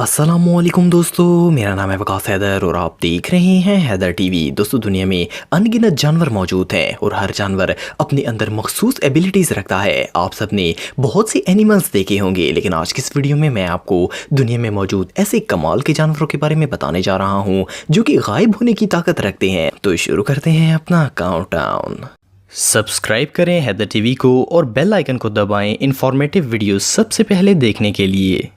अस्सलामुअलैकुम दोस्तों, मेरा नाम है वकास हैदर और आप देख रहे हैं हैदर टीवी। दोस्तों, दुनिया में अनगिनत जानवर मौजूद हैं और हर जानवर अपने अंदर मखसूस एबिलिटीज़ रखता है। आप सबने बहुत से एनिमल्स देखे होंगे, लेकिन आज की इस वीडियो में मैं आपको दुनिया में मौजूद ऐसे कमाल के जानवरों के बारे में बताने जा रहा हूँ जो कि गायब होने की ताकत रखते हैं। तो शुरू करते हैं अपना काउंटडाउन। सब्सक्राइब करें हैदर टीवी को और बेल आइकन को दबाएं इंफॉर्मेटिव वीडियो सबसे पहले देखने के लिए।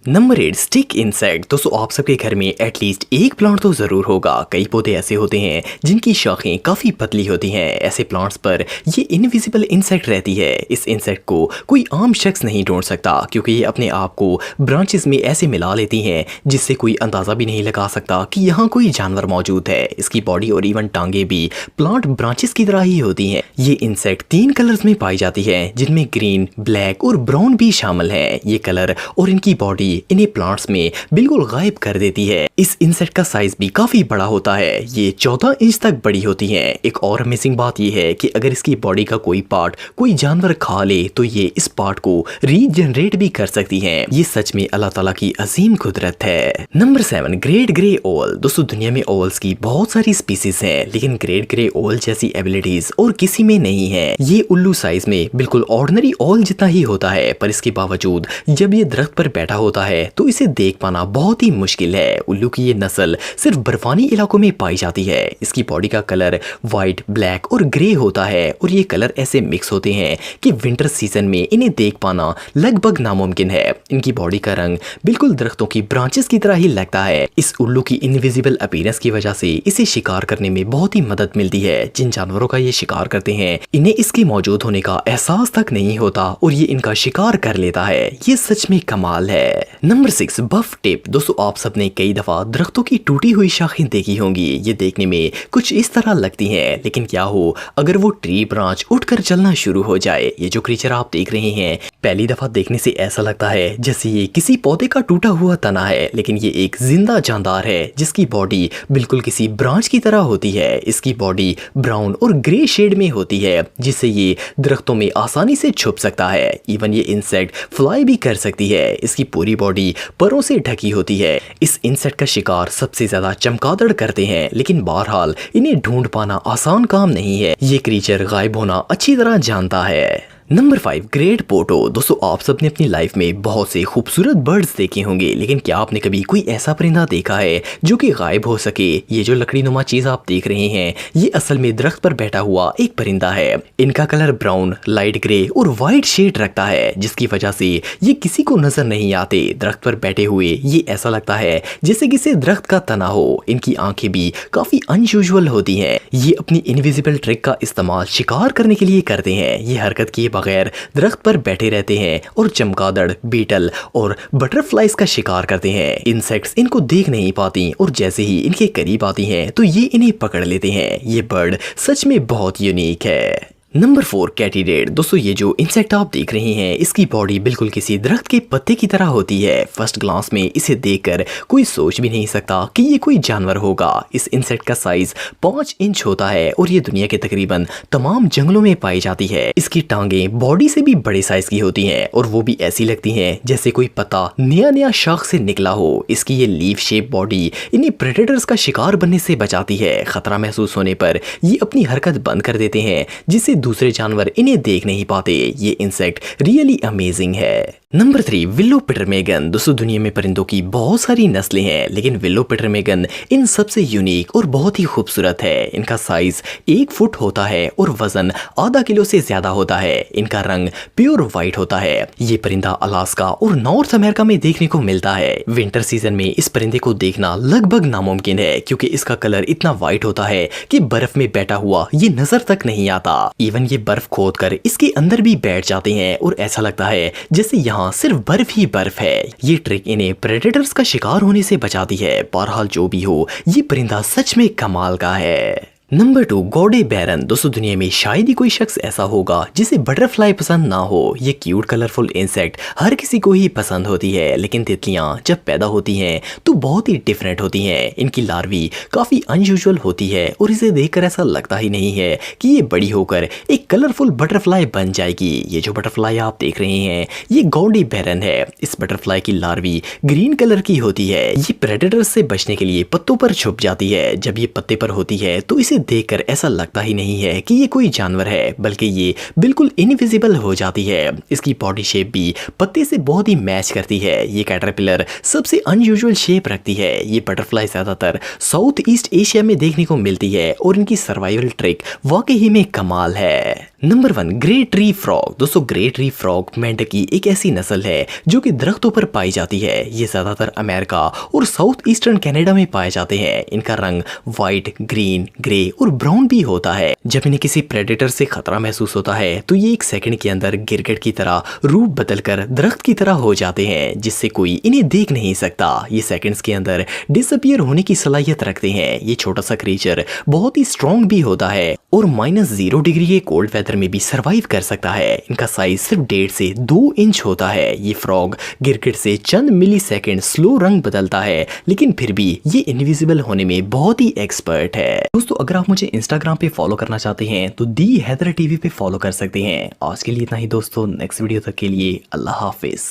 Number 8, stick insect. दोस्तों, आप सबके घर में एटलीस्ट एक प्लांट तो ज़रूर होगा। कई पौधे ऐसे होते हैं जिनकी शाखें काफ़ी पतली होती हैं। ऐसे प्लांट्स पर ये इनविजिबल इंसेक्ट रहती है। इस इंसेक्ट को कोई आम शख्स नहीं ढूंढ सकता क्योंकि ये अपने आप को ब्रांचेस में ऐसे मिला लेती हैं जिससे कोई अंदाज़ा भी नहीं लगा सकता कि यहाँ कोई जानवर मौजूद है। इसकी बॉडी और इवन टांगे भी प्लांट ब्रांचेस की तरह ही होती हैं। ये इंसेक्ट 3 कलर्स में पाई जाती है जिनमें ग्रीन, ब्लैक और ब्राउन भी शामिल हैं। ये कलर और इनकी बॉडी इन्हें प्लांट्स में बिल्कुल गायब कर देती है। इस इंसेक्ट का साइज भी काफी बड़ा होता है। ये 14 इंच तक बड़ी होती हैं। एक और अमेजिंग बात यह है कि अगर इसकी बॉडी का कोई पार्ट कोई जानवर खा ले तो ये इस पार्ट को रीजनरेट भी कर सकती हैं। ये सच में अल्लाह ताला की अजीम कुदरत है। Number 7, great grey Oval. दोस्तों, दुनिया में ओवल्स की बहुत सारी स्पीसीज हैं, लेकिन ग्रेट ग्रे ओवल जैसी एबिलिटीज और किसी में नहीं है। ये उल्लू साइज में बिल्कुल ऑर्डिनरी ओवल जितना ही होता है, पर इसके बावजूद जब ये दरख्त पर बैठा होता है तो इसे देख पाना बहुत ही मुश्किल है। उल्लू की ये नस्ल सिर्फ बर्फानी इलाकों में पाई जाती है। इसकी बॉडी का कलर व्हाइट, ब्लैक और ग्रे होता है और ये कलर ऐसे मिक्स होते हैं कि विंटर सीजन में इन्हें देख पाना लगभग नामुमकिन है। इनकी बॉडी का रंग बिल्कुल दरख्तों की ब्रांचेस की तरह ही लगता है। इस उल्लू की इनविजिबल अपीयरेंस की वजह से इसे शिकार करने में बहुत ही मदद मिलती है। जिन जानवरों का ये शिकार करते हैं इन्हें इसके मौजूद होने का एहसास तक नहीं होता और ये इनका शिकार कर लेता है। ये सच में कमाल है। नंबर 6, बफ टिप। दोस्तों, आप सबने कई दफा दरख्तों की टूटी हुई शाखें देखी होंगी। ये देखने में कुछ इस तरह लगती हैं, लेकिन क्या हो अगर वो ट्री ब्रांच उठकर चलना शुरू हो जाए। ये जो क्रीचर आप देख रहे हैं, पहली दफा देखने से ऐसा लगता है जैसे ये किसी पौधे का टूटा हुआ तना है, लेकिन ये एक जिंदा जानदार है जिसकी बॉडी बिल्कुल किसी ब्रांच की तरह होती है। इसकी बॉडी ब्राउन और ग्रे शेड में होती है जिससे ये दरख्तों में आसानी से छुप सकता है। इवन ये इंसेक्ट फ्लाई भी कर सकती है। इसकी पूरी बॉडी परों से ढकी होती है। इस इंसेक्ट का शिकार सबसे ज्यादा चमगादड़ करते हैं, लेकिन बहरहाल इन्हें ढूंढ पाना आसान काम नहीं है। ये क्रीचर गायब होना अच्छी तरह जानता है। Number 5, great potoo. दोस्तों, आप सबने अपनी लाइफ में बहुत से खूबसूरत बर्ड्स देखे होंगे, लेकिन क्या आपने कभी कोई ऐसा परिंदा देखा है जो कि गायब हो सके? ये जो लकड़ी नुमा चीज आप देख रहे हैं, ये असल में दरख्त पर बैठा हुआ एक परिंदा है। इनका कलर ब्राउन, लाइट ग्रे और व्हाइट शेड रखता है, जिसकी वजह से ये किसी को नजर नहीं आते। दरख्त पर बैठे हुए ये ऐसा लगता है जैसे किसी दरख्त का तना हो। इनकी आंखें भी काफी अनयूजुअल होती हैं। ये अपनी इनविजिबल ट्रिक का इस्तेमाल शिकार करने के लिए करते हैं। ये हरकत किए बगैर दरख्त पर बैठे रहते हैं और चमगादड़, बीटल और बटरफ्लाइज का शिकार करते हैं। इंसेक्ट्स इनको देख नहीं पाती और जैसे ही इनके करीब आती हैं तो ये इन्हें पकड़ लेते हैं। ये बर्ड सच में बहुत यूनिक है। नंबर 4, कैटिडेड। दोस्तों, ये जो इंसेक्ट आप देख रहे हैं, इसकी बॉडी बिल्कुल किसी दरख्त के पत्ते की तरह होती है। फर्स्ट ग्लांस में इसे देखकर कोई सोच भी नहीं सकता कि ये कोई जानवर होगा। इस इंसेक्ट का साइज 5 इंच होता है और ये दुनिया के तकरीबन तमाम जंगलों में पाई जाती है। इसकी टांगें बॉडी से भी बड़े साइज की होती हैं और वो भी ऐसी लगती हैं जैसे कोई पत्ता नया शाख से निकला हो। इसकी ये लीफ शेप बॉडी इन्हें प्रेडेटर्स का शिकार बनने से बचाती है। खतरा महसूस होने पर ये अपनी हरकत बंद कर देते हैं जिससे दूसरे जानवर इन्हें देख नहीं पाते। ये इंसेक्ट रियली अमेजिंग है। Number 3, willow ptarmigan. दोस्तों, दुनिया में परिंदों की बहुत सारी नस्लें हैं, लेकिन विल्लो पिटरमेगन इन सबसे यूनिक और बहुत ही खूबसूरत है। इनका साइज 1 फुट होता है और वजन आधा किलो से ज्यादा होता है। इनका रंग प्योर व्हाइट होता है। ये परिंदा अलास्का और नॉर्थ अमेरिका में देखने को मिलता है। विंटर सीजन में इस परिंदे को देखना लगभग नामुमकिन है क्योंकि इसका कलर इतना व्हाइट होता है कि बर्फ में बैठा हुआ ये नजर तक नहीं आता। इवन ये बर्फ खोद कर इसके अंदर भी बैठ जाते हैं और ऐसा लगता है जैसे यहाँ सिर्फ बर्फ ही बर्फ है। ये ट्रिक इन्हें प्रेडेटर्स का शिकार होने से बचाती है। बहरहाल जो भी हो, ये परिंदा सच में कमाल का है। नंबर 2, गॉडे बैरन। दोस्तों दुनिया में शायद ही कोई शख्स ऐसा होगा जिसे बटरफ्लाई पसंद ना हो। ये क्यूट कलरफुल इंसेक्ट हर किसी को ही पसंद होती है, लेकिन तितलियां जब पैदा होती हैं तो बहुत ही डिफरेंट होती हैं। इनकी लार्वी काफ़ी अनयूजुअल होती है और इसे देखकर ऐसा लगता ही नहीं है कि ये बड़ी होकर एक कलरफुल बटरफ्लाई बन जाएगी। ये जो बटरफ्लाई आप देख रहे हैं ये गॉडे बैरन है। इस बटरफ्लाई की लार्वी ग्रीन कलर की होती है। ये प्रेडेटर्स से बचने के लिए पत्तों पर छुप जाती है। जब ये पत्ते पर होती है तो इसे देखकर ऐसा लगता ही नहीं है कि ये कोई जानवर है, बल्कि ये बिल्कुल इनविजिबल हो जाती है। इसकी बॉडी शेप भी पत्ते से बहुत ही मैच करती है। ये कैटरपिलर सबसे अनयूजुअल शेप रखती है। ये बटरफ्लाई ज्यादातर साउथ ईस्ट एशिया में देखने को मिलती है और इनकी सर्वाइवल ट्रिक वाकई ही में कमाल है। Number 1, grey tree frog. दोस्तों ग्रे ट्री फ्रॉग मेंढक की एक ऐसी नस्ल है जो कि दरख्तों पर पाई जाती है। ये ज्यादातर अमेरिका और साउथ ईस्टर्न कनाडा में पाए जाते हैं। इनका रंग व्हाइट, ग्रीन, ग्रे और ब्राउन भी होता है। जब इन्हें किसी प्रेडेटर से खतरा महसूस होता है तो ये एक सेकंड के अंदर गिरगिट की तरह रूप बदलकर दरख्त की तरह हो जाते हैं, जिससे कोई इन्हें देख नहीं सकता। ये सेकंड्स के अंदर डिसअपियर होने की सलाहियत रखते हैं। ये छोटा सा क्रीचर बहुत ही स्ट्रॉन्ग भी होता है और -0 डिग्री के कोल्ड वेदर में भी सरवाइव कर सकता है। इनका साइज सिर्फ 1.5 से 2 इंच होता है। ये फ्रॉग गिरगिट से चंद मिली सेकेंड स्लो रंग बदलता है, लेकिन फिर भी ये इनविजिबल होने में बहुत ही एक्सपर्ट है। दोस्तों अगर आप मुझे इंस्टाग्राम पे फॉलो करना चाहते हैं तो दी हैदर टीवी पे फॉलो कर सकते हैं। आज के लिए इतना ही दोस्तों, नेक्स्ट वीडियो तक के लिए अल्लाह हाफिज।